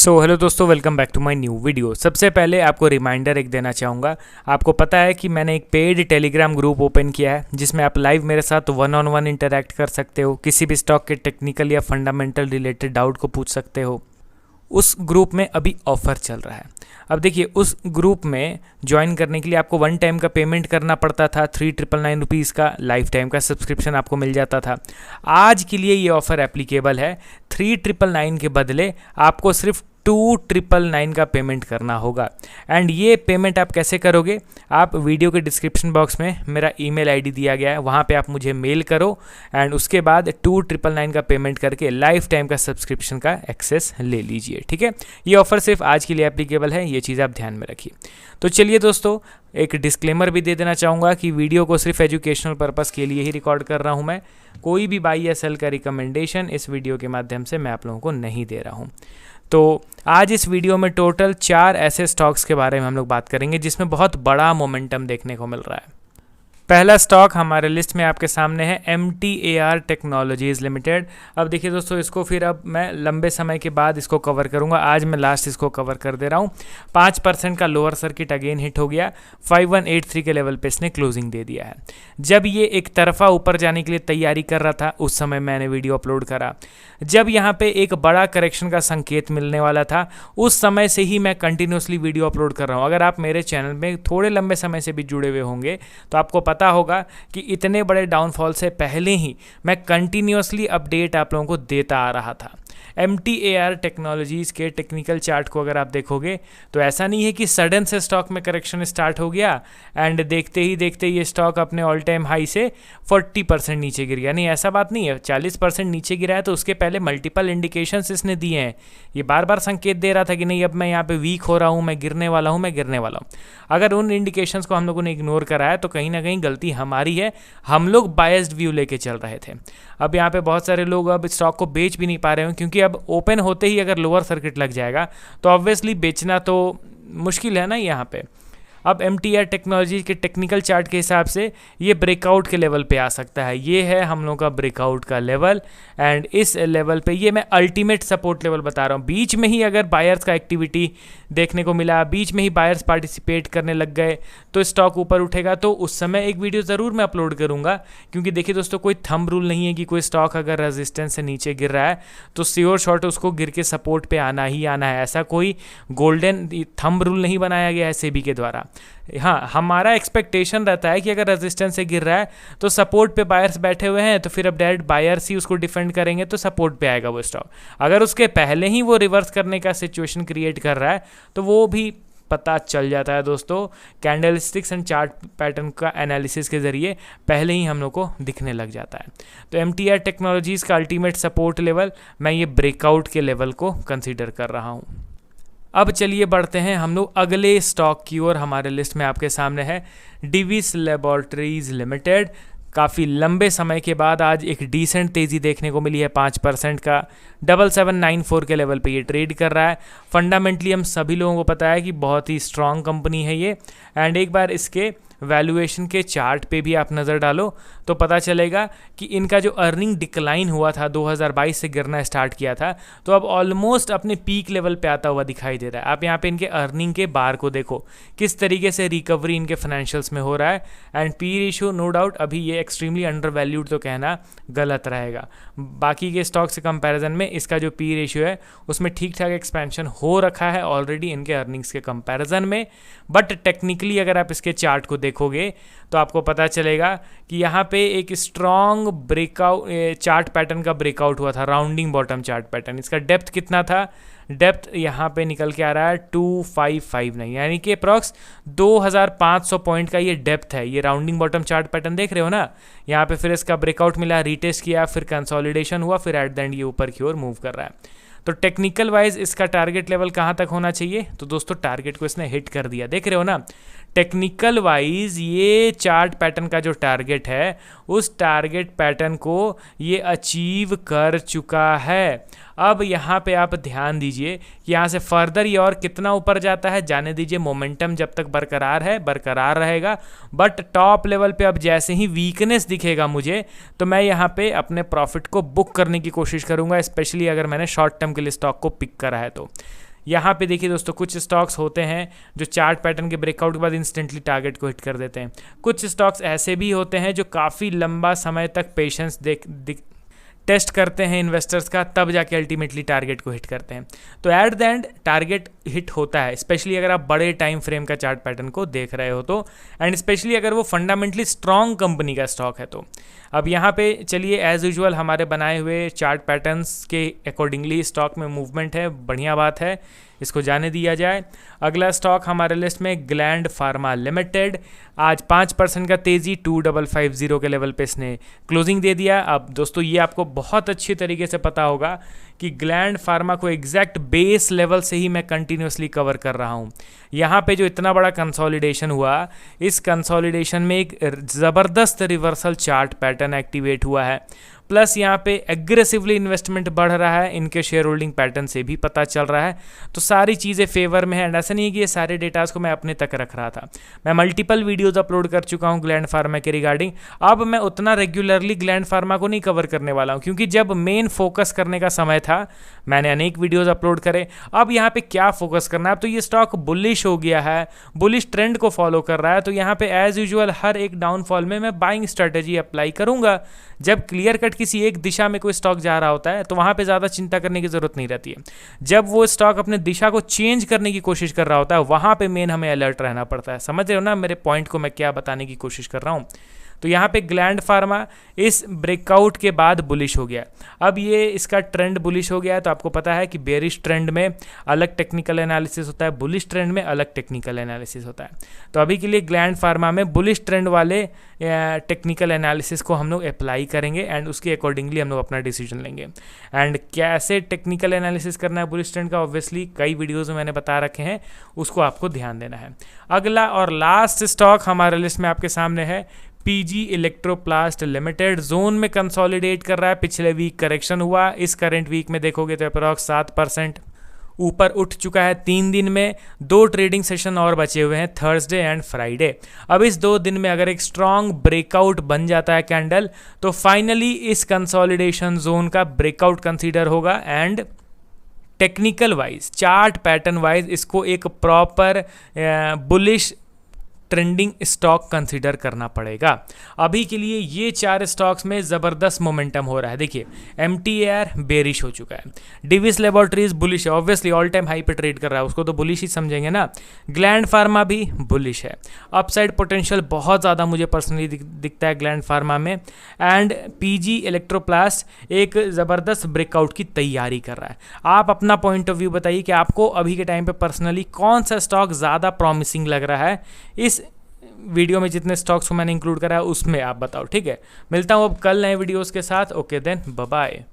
Hello दोस्तों, welcome back to my new video. सबसे पहले आपको रिमाइंडर एक देना चाहूँगा। आपको पता है कि मैंने एक पेड टेलीग्राम ग्रुप ओपन किया है जिसमें आप लाइव मेरे साथ वन ऑन वन इंटरैक्ट कर सकते हो, किसी भी स्टॉक के टेक्निकल या फंडामेंटल रिलेटेड डाउट को पूछ सकते हो। उस ग्रुप में अभी ऑफ़र चल रहा है। अब देखिए, उस ग्रुप में ज्वाइन करने के लिए आपको वन टाइम का पेमेंट करना पड़ता था, 3999 रुपीज़ का लाइफ टाइम का सब्सक्रिप्शन आपको मिल जाता था। आज के लिए ये ऑफ़र एप्लीकेबल है। 3999 के बदले आपको सिर्फ 2999 का पेमेंट करना होगा। एंड ये पेमेंट आप कैसे करोगे? आप वीडियो के डिस्क्रिप्शन बॉक्स में मेरा ईमेल आईडी दिया गया है, वहाँ पे आप मुझे मेल करो एंड उसके बाद 2999 का पेमेंट करके लाइफ टाइम का सब्सक्रिप्शन का एक्सेस ले लीजिए। ठीक है, ये ऑफ़र सिर्फ आज के लिए एप्लीकेबल है, ये चीज़ आप ध्यान में रखिए। तो चलिए दोस्तों, एक डिस्क्लेमर भी दे देना चाहूँगा कि वीडियो को सिर्फ एजुकेशनल पर्पस के लिए ही रिकॉर्ड कर रहा हूँ मैं। कोई भी बाई या सेल का रिकमेंडेशन इस वीडियो के माध्यम से मैं आप लोगों को नहीं दे रहा हूँ। तो आज इस वीडियो में टोटल 4 ऐसे स्टॉक्स के बारे में हम लोग बात करेंगे जिसमें बहुत बड़ा मोमेंटम देखने को मिल रहा है। पहला स्टॉक हमारे लिस्ट में आपके सामने है MTAR टेक्नोलॉजीज़ लिमिटेड। अब देखिए दोस्तों, इसको फिर अब मैं लंबे समय के बाद इसको कवर करूंगा। आज मैं लास्ट इसको कवर कर दे रहा हूँ। 5% का लोअर सर्किट अगेन हिट हो गया। 5183 के लेवल पे इसने क्लोजिंग दे दिया है। जब ये एक तरफा ऊपर जाने के लिए तैयारी कर रहा था उस समय मैंने वीडियो अपलोड करा। जब यहाँ पे एक बड़ा करेक्शन का संकेत मिलने वाला था उस समय से ही मैं कंटिन्यूसली वीडियो अपलोड कर रहा हूँ। अगर आप मेरे चैनल में थोड़े लंबे समय से भी जुड़े हुए होंगे तो आपको पता होगा कि इतने बड़े डाउनफॉल से पहले ही मैं कंटिन्यूसली अपडेट आप लोगों को देता आ रहा था। MTAR टेक्नोलॉजीज़ के टेक्निकल चार्ट को अगर आप देखोगे तो ऐसा नहीं है कि सडन से स्टॉक में करेक्शन स्टार्ट हो गया एंड देखते ही देखते ये स्टॉक अपने ऑल टाइम हाई से 40% नीचे गिर गया। नहीं, ऐसा बात नहीं है। 40% नीचे गिरा है तो उसके पहले मल्टीपल इंडिकेशंस इसने दिए हैं। ये बार बार संकेत दे रहा था कि नहीं, अब मैं यहाँ पे वीक हो रहा हूँ, मैं गिरने वाला हूँ, मैं गिरने वाला हूँ। अगर उन इंडिकेशंस को हम लोगों ने इग्नोर करा है तो कहीं ना कहीं गलती हमारी है। हम लोग बायस्ड व्यू लेके चल रहे थे। अब यहाँ पे बहुत सारे लोग अब स्टॉक को बेच भी नहीं पा रहे हैं क्योंकि अब ओपन होते ही अगर लोअर सर्किट लग जाएगा तो ऑब्वियसली बेचना तो मुश्किल है ना यहाँ पे। अब MTAR टेक्नोलॉजी के टेक्निकल चार्ट के हिसाब से ये ब्रेकआउट के लेवल पे आ सकता है। ये है हम लोग का ब्रेकआउट का लेवल एंड इस लेवल पे ये मैं अल्टीमेट सपोर्ट लेवल बता रहा हूँ। बीच में ही अगर बायर्स का एक्टिविटी देखने को मिला, बीच में ही बायर्स पार्टिसिपेट करने लग गए तो स्टॉक ऊपर उठेगा। तो उस समय एक वीडियो ज़रूर मैं अपलोड करूँगा क्योंकि देखिए दोस्तों, कोई थंब रूल नहीं है कि कोई स्टॉक अगर रेजिस्टेंस से नीचे गिर रहा है तो श्योर शॉट उसको गिर के सपोर्ट पे आना ही आना है। ऐसा कोई गोल्डन थंब रूल नहीं बनाया गया है सेबी के द्वारा। हाँ, हमारा एक्सपेक्टेशन रहता है कि अगर रेजिस्टेंस से गिर रहा है तो सपोर्ट पे बायर्स बैठे हुए हैं तो फिर अब डायरेक्ट बायर्स ही उसको डिफेंड करेंगे तो सपोर्ट पे आएगा वो स्टॉक। अगर उसके पहले ही वो रिवर्स करने का सिचुएशन क्रिएट कर रहा है तो वो भी पता चल जाता है दोस्तों। कैंडलस्टिक्स एंड चार्ट पैटर्न का एनालिसिस के ज़रिए पहले ही हम लोग को दिखने लग जाता है। तो MTAR टेक्नोलॉजीज़ का अल्टीमेट सपोर्ट लेवल मैं ये ब्रेकआउट के लेवल को कंसीडर कर रहा हूँ। अब चलिए बढ़ते हैं हम लोग अगले स्टॉक की ओर। हमारे लिस्ट में आपके सामने है डिविस लेबोरेटरीज लिमिटेड। काफ़ी लंबे समय के बाद आज एक डिसेंट तेज़ी देखने को मिली है। 5% का 7794 के लेवल पे ये ट्रेड कर रहा है। फंडामेंटली हम सभी लोगों को पता है कि बहुत ही स्ट्रॉन्ग कंपनी है ये। एंड एक बार इसके वैल्यूएशन के चार्ट पे भी आप नज़र डालो तो पता चलेगा कि इनका जो अर्निंग डिक्लाइन हुआ था 2022 से गिरना स्टार्ट किया था तो अब ऑलमोस्ट अपने पीक लेवल पे आता हुआ दिखाई दे रहा है। आप यहाँ पे इनके अर्निंग के बार को देखो किस तरीके से रिकवरी इनके फाइनेंशियल्स में हो रहा है। And P ratio no doubt अभी ये एक्सट्रीमली अंडर वैल्यूड तो कहना गलत रहेगा। बाकी के स्टॉक से कंपैरिजन में इसका जो पी रेशियो है उसमें ठीक ठाक एक्सपेंशन हो रखा है ऑलरेडी इनके अर्निंग्स के कंपैरिजन में। बट टेक्निकली अगर आप इसके चार्ट को देखोगे तो आपको पता चलेगा कि यहाँ पे एक स्ट्रॉन्ग ब्रेकआउट चार्ट पैटर्न का ब्रेकआउट हुआ था, राउंडिंग बॉटम चार्ट पैटर्न। इसका डेप्थ कितना था? डेप्थ यहाँ पे निकल के आ रहा है 2559, यानी कि अप्रॉक्स 2500 पॉइंट का ये डेप्थ है। ये राउंडिंग बॉटम चार्ट पैटर्न देख रहे हो ना, यहाँ पे फिर इसका ब्रेकआउट मिला, रीटेस्ट किया, फिर कंसोलिडेशन हुआ, फिर एट द एंड ये ऊपर की ओर मूव कर रहा है। तो टेक्निकल वाइज इसका टारगेट लेवल कहाँ तक होना चाहिए? तो दोस्तों टारगेट को इसने हिट कर दिया, देख रहे हो ना। टेक्निकल वाइज ये चार्ट पैटर्न का जो टारगेट है उस टारगेट पैटर्न को ये अचीव कर चुका है। अब यहाँ पे आप ध्यान दीजिए कि यहाँ से फर्दर ये और कितना ऊपर जाता है जाने दीजिए। मोमेंटम जब तक बरकरार है बरकरार रहेगा, बट टॉप लेवल पे अब जैसे ही वीकनेस दिखेगा मुझे तो मैं यहाँ पे अपने प्रॉफिट को बुक करने की कोशिश करूँगा, स्पेशली अगर मैंने शॉर्ट टर्म के लिए स्टॉक को पिक करा है तो। यहाँ पे देखिए दोस्तों, कुछ स्टॉक्स होते हैं जो चार्ट पैटर्न के ब्रेकआउट के बाद इंस्टेंटली टारगेट को हिट कर देते हैं। कुछ स्टॉक्स ऐसे भी होते हैं जो काफ़ी लंबा समय तक पेशेंस टेस्ट करते हैं इन्वेस्टर्स का, तब जाके अल्टीमेटली टारगेट को हिट करते हैं। तो at the end target hit होता है, स्पेशली अगर आप बड़े टाइम फ्रेम का चार्ट पैटर्न को देख रहे हो तो, एंड स्पेशली अगर वो फंडामेंटली स्ट्रॉन्ग कंपनी का स्टॉक है तो। अब यहाँ पे चलिए एज यूजुअल हमारे बनाए हुए चार्ट पैटर्न्स के अकॉर्डिंगली स्टॉक में मूवमेंट है, बढ़िया बात है, इसको जाने दिया जाए। अगला स्टॉक हमारे लिस्ट में ग्लैंड फार्मा लिमिटेड, आज 5% का तेज़ी 2550 के लेवल पे इसने क्लोजिंग दे दिया। अब दोस्तों ये आपको बहुत अच्छी तरीके से पता होगा कि ग्लैंड फार्मा को एग्जैक्ट बेस लेवल से ही मैं कंटिन्यूसली कवर कर रहा हूँ। यहाँ पे जो इतना बड़ा कंसोलिडेशन हुआ, इस कंसोलिडेशन में एक ज़बरदस्त रिवर्सल चार्ट पैटर्न एक्टिवेट हुआ है, प्लस यहाँ पे एग्रेसिवली इन्वेस्टमेंट बढ़ रहा है, इनके शेयर होल्डिंग पैटर्न से भी पता चल रहा है। तो सारी चीज़ें फेवर में है, एंड ऐसा नहीं है कि ये सारे डेटास को मैं अपने तक रख रहा था। मैं मल्टीपल वीडियोस अपलोड कर चुका हूँ ग्लैंड फार्मा के रिगार्डिंग। अब मैं उतना रेगुलरली ग्लैंड फार्मा को नहीं कवर करने वाला हूँ, क्योंकि जब मेन फोकस करने का समय था मैंने अनेक वीडियोस अपलोड करे। अब यहाँ पे क्या फोकस करना है, अब तो ये स्टॉक बुलिश हो गया है, बुलिश ट्रेंड को फॉलो कर रहा है, तो यहाँ पे एज यूजुअल हर एक डाउनफॉल में मैं बाइंग स्ट्रेटेजी अप्लाई करूँगा। जब क्लियर कट किसी एक दिशा में कोई स्टॉक जा रहा होता है तो वहाँ पे ज़्यादा चिंता करने की ज़रूरत नहीं रहती है। जब वो स्टॉक अपने दिशा को चेंज करने की कोशिश कर रहा होता है, वहाँ पे मेन हमें अलर्ट रहना पड़ता है। समझ रहे हो ना मेरे पॉइंट को, मैं क्या बताने की कोशिश कर रहा हूँ। तो यहाँ पे ग्लैंड फार्मा इस ब्रेकआउट के बाद बुलिश हो गया। अब ये इसका ट्रेंड बुलिश हो गया है, तो आपको पता है कि बेरिश ट्रेंड में अलग टेक्निकल एनालिसिस होता है, बुलिश ट्रेंड में अलग टेक्निकल एनालिसिस होता है। तो अभी के लिए ग्लैंड फार्मा में बुलिश ट्रेंड वाले टेक्निकल एनालिसिस को हम लोग अप्लाई करेंगे, एंड उसके अकॉर्डिंगली हम लोग अपना डिसीजन लेंगे। एंड कैसे टेक्निकल एनालिसिस करना है बुलिश ट्रेंड का, ऑब्वियसली कई वीडियोज़ में मैंने बता रखे हैं, उसको आपको ध्यान देना है। अगला और लास्ट स्टॉक हमारे लिस्ट में आपके सामने है पीजी इलेक्ट्रोप्लास्ट लिमिटेड। जोन में कंसोलिडेट कर रहा है, पिछले वीक करेक्शन हुआ, इस करंट वीक में देखोगे तो अप्रॉक्स 7% ऊपर उठ चुका है 3 दिन में। 2 ट्रेडिंग सेशन और बचे हुए हैं, थर्सडे एंड फ्राइडे। अब इस 2 दिन में अगर एक स्ट्रॉन्ग ब्रेकआउट बन जाता है कैंडल, तो फाइनली इस कंसोलिडेशन जोन का ब्रेकआउट कंसीडर होगा, and technical wise chart pattern wise इसको एक proper bullish trending stock consider करना पड़ेगा। अभी के लिए ये 4 स्टॉक्स में ज़बरदस्त मोमेंटम हो रहा है। देखिए MTAR बेरिश हो चुका है, डिविस लेबोरेटरीज बुलिश है, ऑब्वियसली ऑल टाइम हाई पे ट्रेड कर रहा है, उसको तो बुलिश ही समझेंगे ना। ग्लैंड फार्मा भी बुलिश है, अपसाइड पोटेंशियल बहुत ज़्यादा मुझे पर्सनली दिखता है ग्लैंड फार्मा में। एंड पीजी इलेक्ट्रोप्लास्ट एक ज़बरदस्त ब्रेकआउट की तैयारी कर रहा है। आप अपना पॉइंट ऑफ व्यू बताइए कि आपको अभी के टाइम पे पर्सनली कौन सा स्टॉक ज़्यादा प्रॉमिसिंग लग रहा है। इस वीडियो में जितने स्टॉक्स को मैंने इंक्लूड करा है उसमें आप बताओ, ठीक है। मिलता हूँ अब कल नए वीडियोस के साथ। Okay then, bye bye.